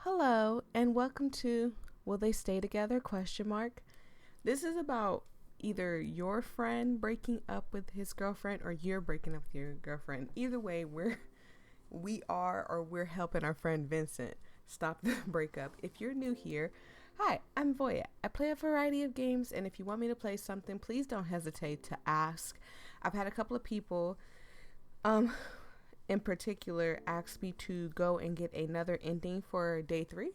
Hello and welcome to Will They Stay Together? Question mark. This is about either your friend breaking up with his girlfriend or you're breaking up with your girlfriend. Either way, we're helping our friend Vincent stop the breakup. If you're new here, hi, I'm Voyia. I play a variety of games, and if you want me to play something, please don't hesitate to ask. I've had a couple of people um in particular asked me to go and get another ending for day 3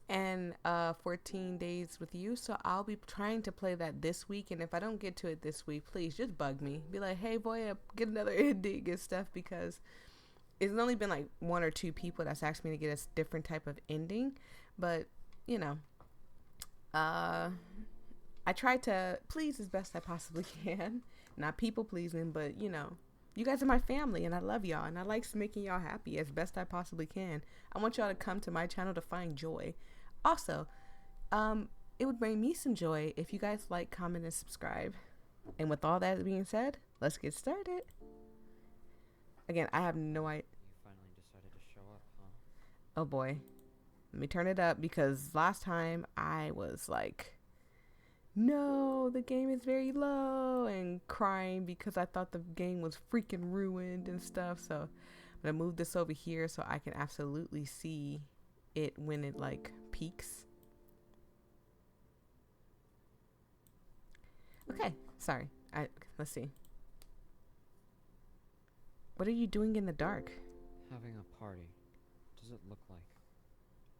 and 14 days with you, so I'll be trying to play that this week. And if I don't get to it this week, please just bug me, be like, hey boy, get another ending and stuff, because it's only been like one or two people that's asked me to get a different type of ending. But you know, I try to please as best I possibly can. Not people pleasing, but you guys are my family and I love y'all and I like making y'all happy as best I possibly can. I want y'all to come to my channel to find joy. Also, it would bring me some joy if you guys like, comment, and subscribe. And with all that being said, let's get started. Again, I have no idea. You finally decided to show up, huh? Oh boy. Let me turn it up, because last time I was like, no, the game is very low, and crying because I thought the game was freaking ruined and stuff. So I'm gonna move this over here so I can absolutely see it when it like peaks. Okay, sorry. Let's see. What are you doing in the dark? Having a party. Does it look like?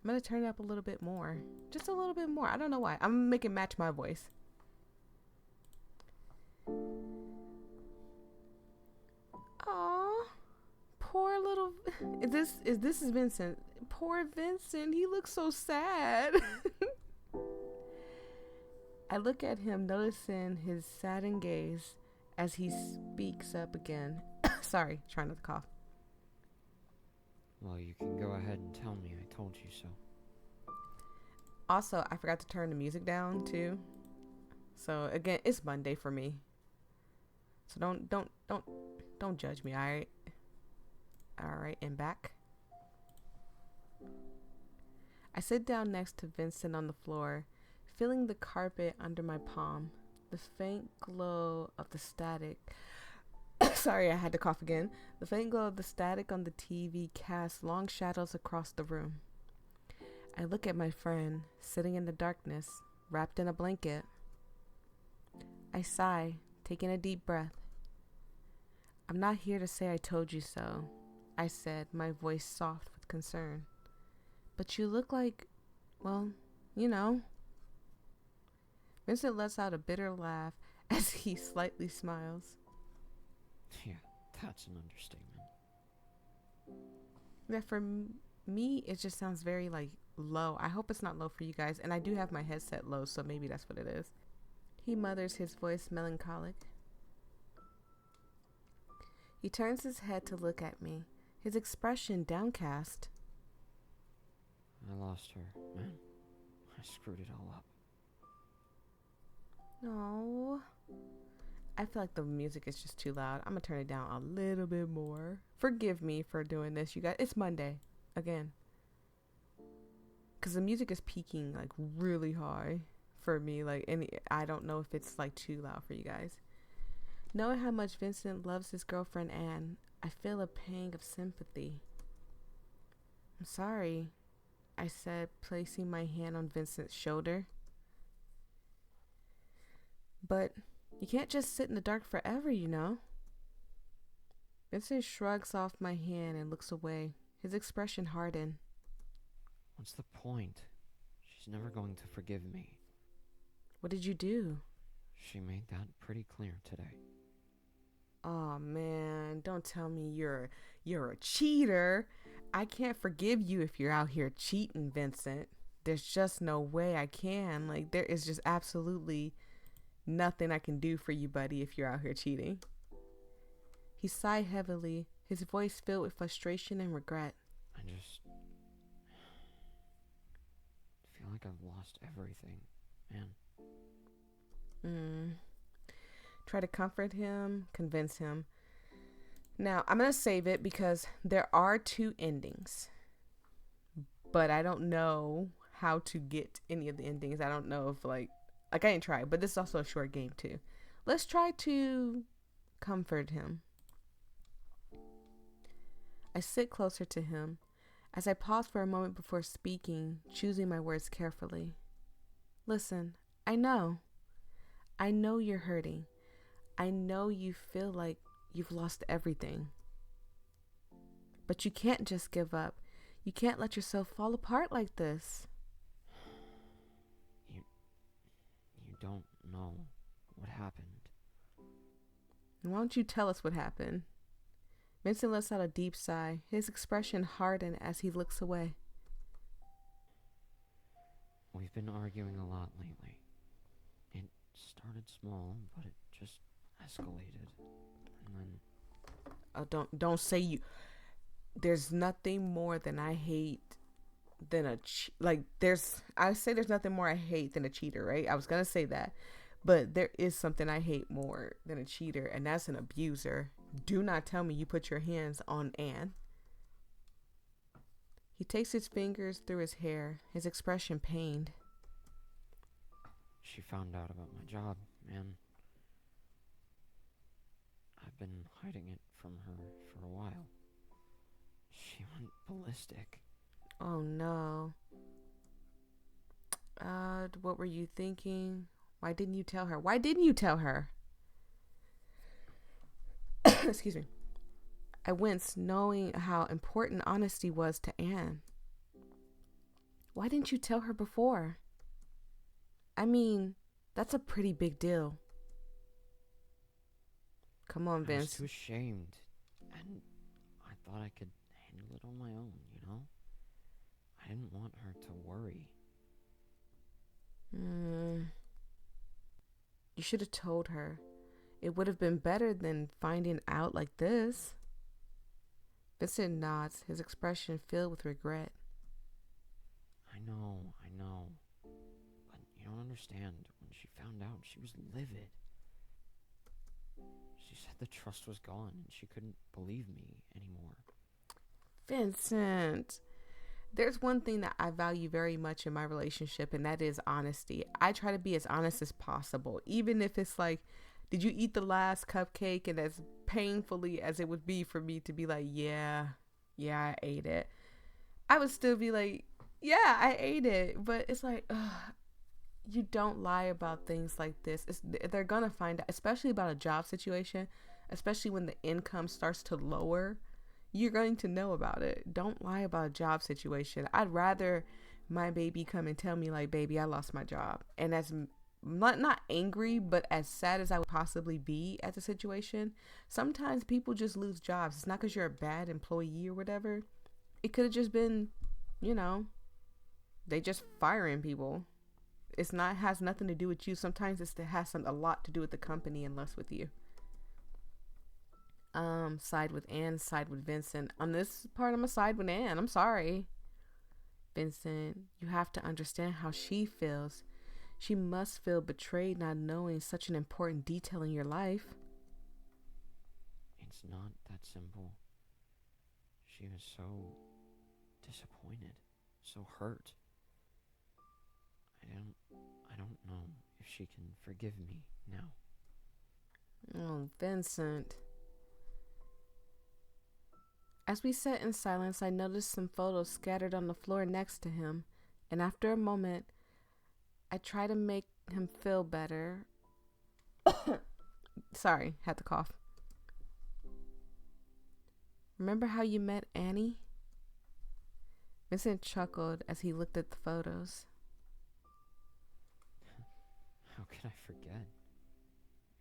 I'm gonna turn it up a little bit more. Just a little bit more. I don't know why. I'm gonna make it match my voice. Aw, poor little. This is Vincent? Poor Vincent. He looks so sad. I look at him, noticing his saddened gaze as he speaks up again. Sorry, trying not to cough. Well, you can go ahead and tell me I told you so. Also, I forgot to turn the music down too. So again, it's Monday for me. So don't judge me, alright? Alright, and back. I sit down next to Vincent on the floor, feeling the carpet under my palm, the faint glow of the static. Sorry, I had to cough again. The faint glow of the static on the TV casts long shadows across the room. I look at my friend, sitting in the darkness, wrapped in a blanket. I sigh, taking a deep breath. I'm not here to say I told you so, I said, my voice soft with concern. But you look like, well, you know. Vincent lets out a bitter laugh as he slightly smiles. Yeah, that's an understatement. Yeah, for me, it just sounds very like low. I hope it's not low for you guys. And I do have my headset low, so maybe that's what it is. He mothers, his voice melancholic. He turns his head to look at me, his expression downcast. I lost her, man. I screwed it all up. No. I feel like the music is just too loud. I'm gonna turn it down a little bit more. Forgive me for doing this, you guys. It's Monday again, because the music is peaking like really high for me. Like, and I don't know if it's like too loud for you guys. Knowing how much Vincent loves his girlfriend Anne, I feel a pang of sympathy. I'm sorry, I said, placing my hand on Vincent's shoulder. But you can't just sit in the dark forever, you know. Vincent shrugs off my hand and looks away, his expression hardened. What's the point? She's never going to forgive me. What did you do? She made that pretty clear today. Oh man, don't tell me you're a cheater. I can't forgive you if you're out here cheating, Vincent. There's just no way I can. Like, there is just absolutely nothing I can do for you, buddy, if you're out here cheating. He sighed heavily, his voice filled with frustration and regret. I just feel like I've lost everything, man. Try to comfort him, convince him. Now, I'm going to save it because there are two endings. but I don't know how to get any of the endings. I don't know if I didn't try, but this is also a short game too. Let's try to comfort him. I sit closer to him as I pause for a moment before speaking, choosing my words carefully. Listen, I know. I know you're hurting. I know you feel like you've lost everything. But you can't just give up. You can't let yourself fall apart like this. You don't know what happened. Why don't you tell us what happened? Vincent lets out a deep sigh. His expression hardened as he looks away. We've been arguing a lot lately. It started small, but it just escalated. And then Don't say you. There's nothing more than I hate than I say there's nothing more I hate than a cheater, right? I was gonna say that, but there is something I hate more than a cheater, and that's an abuser. Do not tell me you put your hands on Anne. He takes his fingers through his hair, his expression pained. she found out about my job, man. I've been hiding it from her for a while. She went ballistic. Oh no. What were you thinking? Why didn't you tell her? Why didn't you tell her? Excuse me. I winced, knowing how important honesty was to Anne. Why didn't you tell her before? I mean, that's a pretty big deal. Come on, I was Vince. too ashamed, and I thought I could handle it on my own, you know? I didn't want her to worry. You should have told her. It would have been better than finding out like this. Vincent nods, his expression filled with regret. I know. But you don't understand. When she found out, she was livid. She said the trust was gone and she couldn't believe me anymore. Vincent, there's one thing that I value very much in my relationship, and that is honesty. I try to be as honest as possible, even if it's like, did you eat the last cupcake? And as painfully as it would be for me to be like, yeah, I ate it, I would still be like, yeah, I ate it. But it's like, you don't lie about things like this. They're gonna find out, especially about a job situation, especially when the income starts to lower. You're going to know about it. Don't lie about a job situation. I'd rather my baby come and tell me like, baby, I lost my job. And as not angry, but as sad as I would possibly be at the situation, sometimes people just lose jobs. It's not because you're a bad employee or whatever. It could have just been, they just firing people. Has nothing to do with you. Sometimes it has a lot to do with the company and less with you. Side with Anne, side with Vincent. On this part, I'm a side with Anne. I'm sorry. Vincent, you have to understand how she feels. She must feel betrayed not knowing such an important detail in your life. It's not that simple. She was so disappointed, so hurt. I don't know if she can forgive me now. Oh, Vincent. As we sat in silence, I noticed some photos scattered on the floor next to him, and after a moment, I tried to make him feel better. Sorry, had to cough. Remember how you met Annie? Vincent chuckled as he looked at the photos. How could I forget?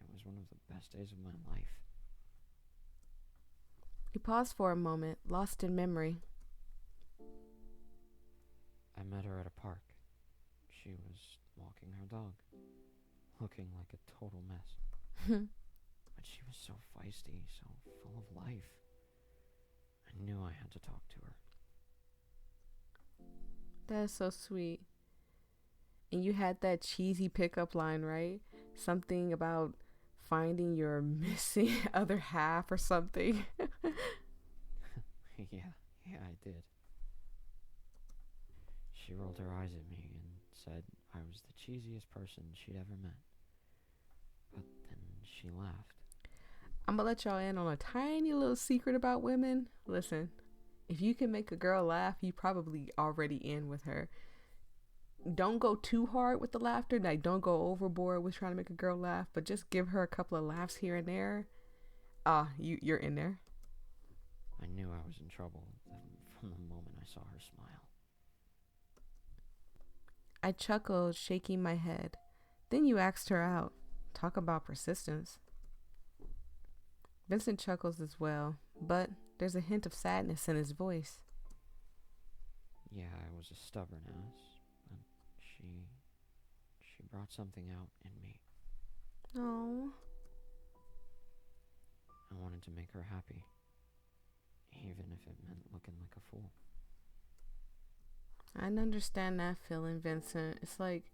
It was one of the best days of my life. He paused for a moment, lost in memory. I met her at a park. She was walking her dog, looking like a total mess. But she was so feisty, so full of life. I knew I had to talk to her. That is so sweet. And you had that cheesy pickup line, right? Something about finding your missing other half or something. Yeah, I did. She rolled her eyes at me and said I was the cheesiest person she'd ever met. But then she laughed. I'm gonna let y'all in on a tiny little secret about women. Listen, if you can make a girl laugh, you probably already in with her. Don't go too hard with the laughter. Like, don't go overboard with trying to make a girl laugh, but just give her a couple of laughs here and there. You're in there. I knew I was in trouble from the moment I saw her smile. I chuckled, shaking my head. Then you asked her out. Talk about persistence. Vincent chuckles as well, but there's a hint of sadness in his voice. Yeah, I was a stubborn ass, but she brought something out in me. Oh. I wanted to make her happy, even if it meant looking like a fool. I understand that feeling, Vincent. It's like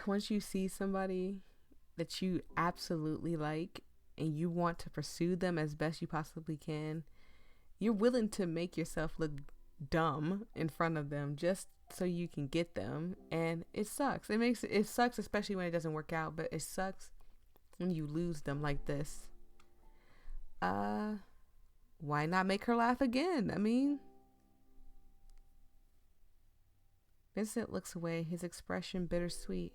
once you see somebody that you absolutely like and you want to pursue them as best you possibly can, you're willing to make yourself look dumb in front of them just so you can get them. And it sucks. It sucks, especially when it doesn't work out, but it sucks when you lose them like this. Why not make her laugh again? I mean, Vincent looks away, his expression bittersweet.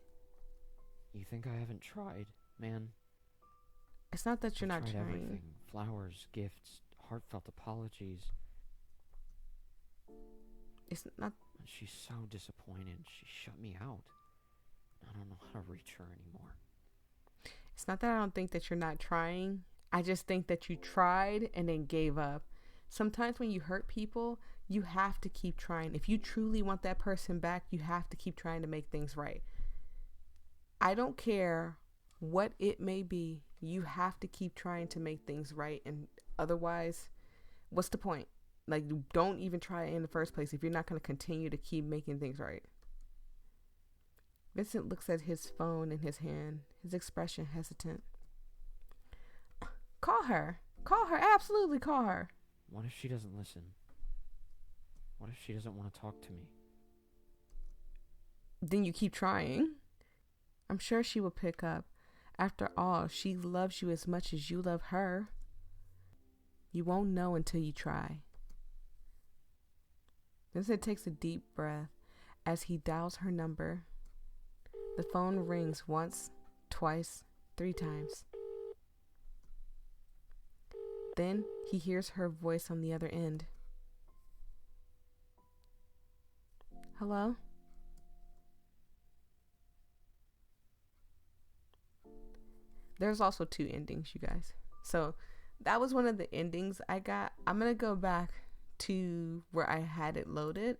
You think I haven't tried, man? It's not that you're not tried trying. Everything. Flowers, gifts, heartfelt apologies. It's not. She's so disappointed. She shut me out. I don't know how to reach her anymore. It's not that I don't think that you're not trying. I just think that you tried and then gave up. Sometimes when you hurt people, you have to keep trying. If you truly want that person back, you have to keep trying to make things right. I don't care what it may be. You have to keep trying to make things right. And otherwise, what's the point? Like, don't even try it in the first place if you're not going to continue to keep making things right. Vincent looks at his phone in his hand, his expression hesitant. Call her. Call her. Absolutely call her. What if she doesn't listen? What if she doesn't want to talk to me? Then you keep trying. I'm sure she will pick up. After all, she loves you as much as you love her. You won't know until you try. Vincent takes a deep breath as he dials her number. The phone rings once, twice, 3 times. Then he hears her voice on the other end. Hello? There's also 2 endings, you guys. So that was one of the endings I got. I'm going to go back to where I had it loaded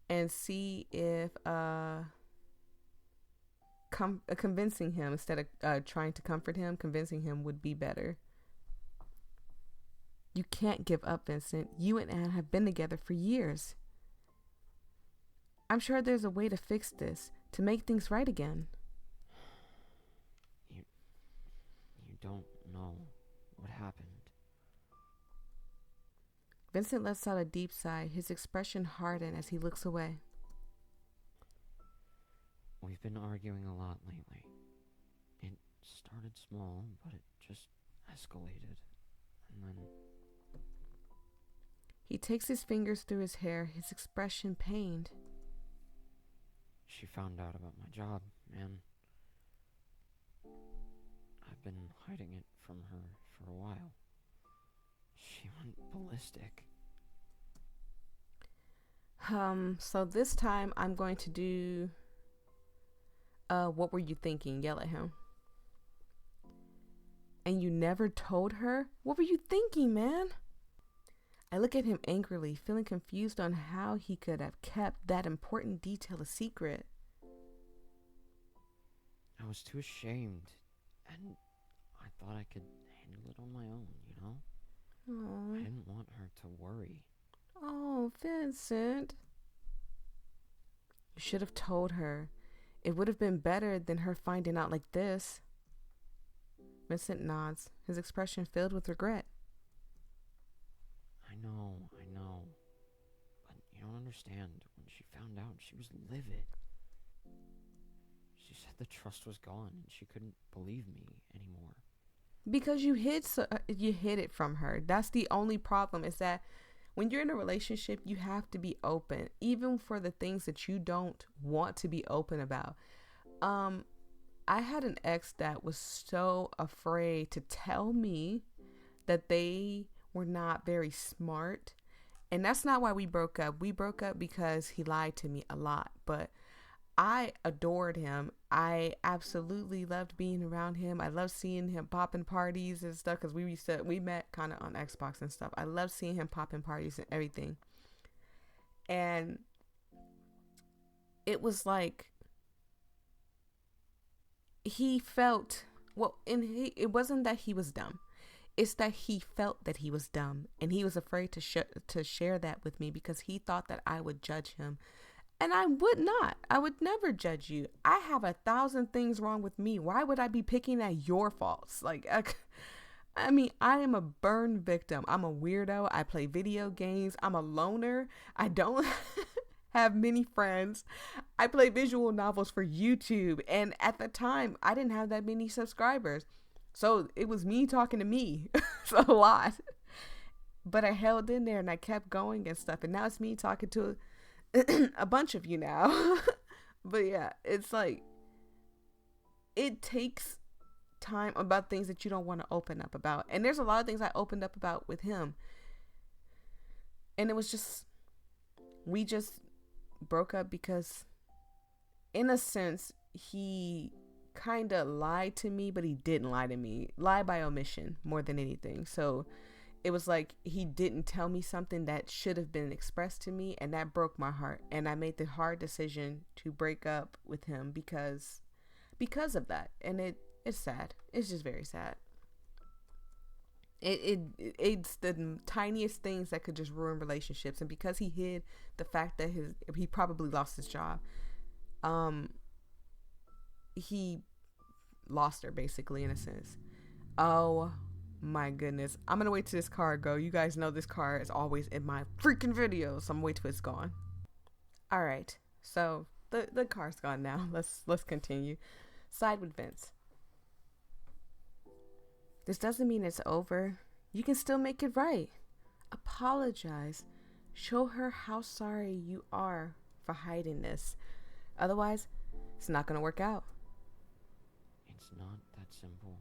and see if convincing him instead of trying to comfort him, convincing him would be better. You can't give up, Vincent. You and Anne have been together for years. I'm sure there's a way to fix this, to make things right again. You don't know what happened. Vincent lets out a deep sigh, his expression hardened as he looks away. We've been arguing a lot lately. It started small, but it just escalated. And then he takes his fingers through his hair, his expression pained. She found out about my job, man. I've been hiding it from her for a while. She went ballistic. So this time I'm going to do what were you thinking? Yell at him. And you never told her? What were you thinking, man? I look at him angrily, feeling confused on how he could have kept that important detail a secret. I was too ashamed, and I thought I could handle it on my own, you know? Aww. I didn't want her to worry. Oh, Vincent. You should have told her. It would have been better than her finding out like this. Vincent nods, his expression filled with regret. I know. But you don't understand. When she found out, she was livid. She said the trust was gone and she couldn't believe me anymore. Because you hid it from her. That's the only problem, is that when you're in a relationship, you have to be open, even for the things that you don't want to be open about. I had an ex that was so afraid to tell me that they were not very smart. And that's not why we broke up. We broke up because he lied to me a lot. But I adored him. I absolutely loved being around him. I loved seeing him popping parties and stuff, because we met kind of on Xbox and stuff. I loved seeing him popping parties and everything. And it was like he felt, it wasn't that he was dumb. It's that he felt that he was dumb, and he was afraid to share that with me because he thought that I would judge him. And I would not. I would never judge you. I have 1,000 things wrong with me. Why would I be picking at your faults? Like, I mean, I am a burn victim. I'm a weirdo. I play video games. I'm a loner. I don't have many friends. I play visual novels for YouTube. And at the time, I didn't have that many subscribers. So it was me talking to me. It's a lot. But I held in there and I kept going and stuff. And now it's me talking to a bunch of you now. But yeah, it's like, it takes time about things that you don't want to open up about. And there's a lot of things I opened up about with him. And it was just, we just broke up because, in a sense, he kind of lied to me, but he didn't lie to me. Lie by omission more than anything. So it was like he didn't tell me something that should have been expressed to me, and that broke my heart. And I made the hard decision to break up with him because of that. And it's sad. It's just very sad. It's the tiniest things that could just ruin relationships. And because he hid the fact that he probably lost his job, he lost her, basically, in a sense. Oh my goodness. I'm gonna wait till this car go. You guys know this car is always in my freaking videos, so I'm gonna wait till it's gone. All right, so the car's gone now. Let's continue. Side with Vince. This doesn't mean it's over. You can still make it right. Apologize. Show her how sorry you are for hiding this. Otherwise, it's not gonna work out. It's not that simple.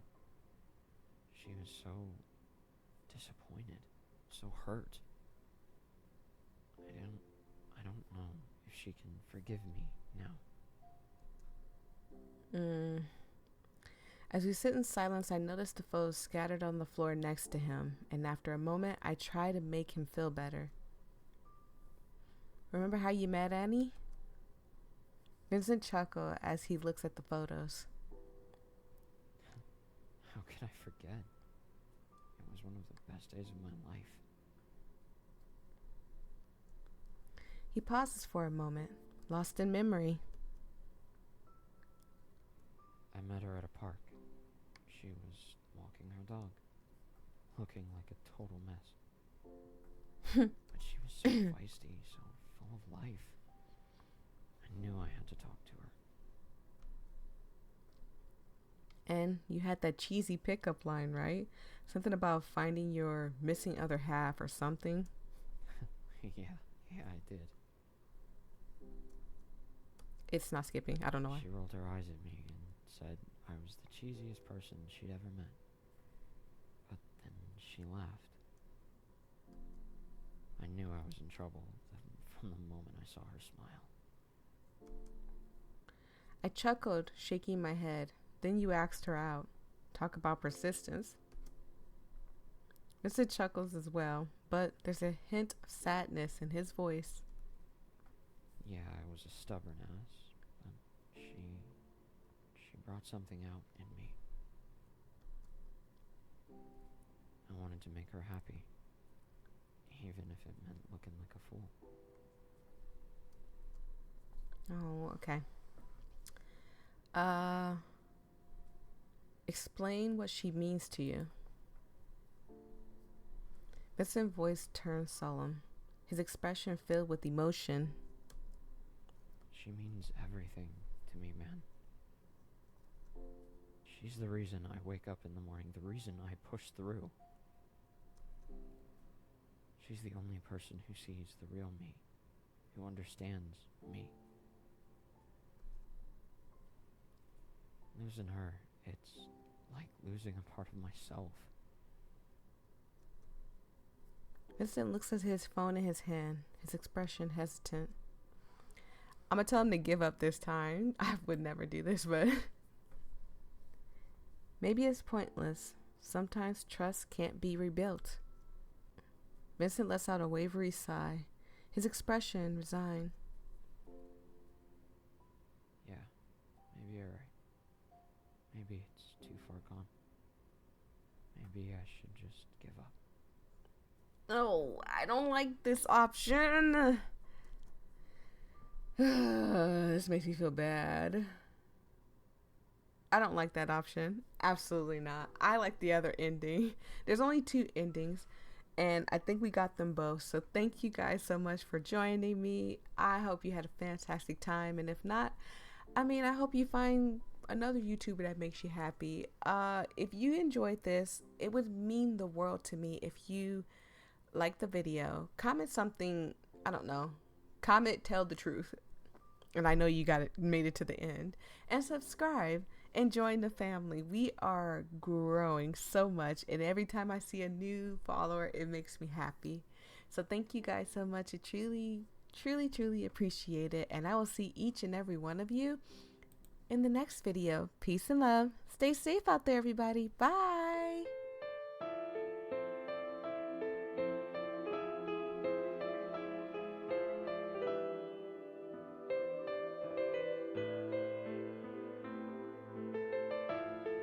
She was so disappointed, so hurt. I don't know if she can forgive me now. As we sit in silence, I notice the photos scattered on the floor next to him, and after a moment, I try to make him feel better. Remember how you met Annie? Vincent chuckled as he looks at the photos. How could I forget? It was one of the best days of my life. He pauses for a moment, lost in memory. I met her at a park. She was walking her dog, looking like a total mess. But she was so feisty, so full of life. I knew I had to talk to her. And you had that cheesy pickup line, right? Something about finding your missing other half or something. Yeah, I did. It's not skipping. I don't know why. She rolled her eyes at me and said I was the cheesiest person she'd ever met. But then she laughed. I knew I was in trouble from the moment I saw her smile. I chuckled, shaking my head. Then you asked her out. Talk about persistence. Vincent chuckles as well, but there's a hint of sadness in his voice. Yeah, I was a stubborn ass, but she brought something out in me. I wanted to make her happy, even if it meant looking like a fool. Oh, okay. Explain what she means to you. Vincent's voice turned solemn. his expression filled with emotion. She means everything to me, man. She's the reason I wake up in the morning, the reason I push through. She's the only person who sees the real me, who understands me. Losing her, it's like losing a part of myself. Vincent looks at his phone in his hand, his expression hesitant. I'm gonna tell him to give up this time. I would never do this, but maybe it's pointless. Sometimes trust can't be rebuilt. Vincent lets out a wavery sigh, his expression resigned. Yeah, maybe you're right. Maybe it's too far gone. Maybe I should just give up. Oh, I don't like this option. This makes me feel bad. I don't like that option. Absolutely not. I like the other ending. There's only 2 endings, and I think we got them both. So thank you guys so much for joining me. I hope you had a fantastic time, and if not, I hope you find another YouTuber that makes you happy. If you enjoyed this, it would mean the world to me if you like the video. Comment something, I don't know. Comment, tell the truth. And I know you made it to the end. And subscribe and join the family. We are growing so much, and every time I see a new follower, it makes me happy. So thank you guys so much. I truly appreciate it. And I will see each and every one of you in the next video. Peace and love. Stay safe out there, everybody. Bye.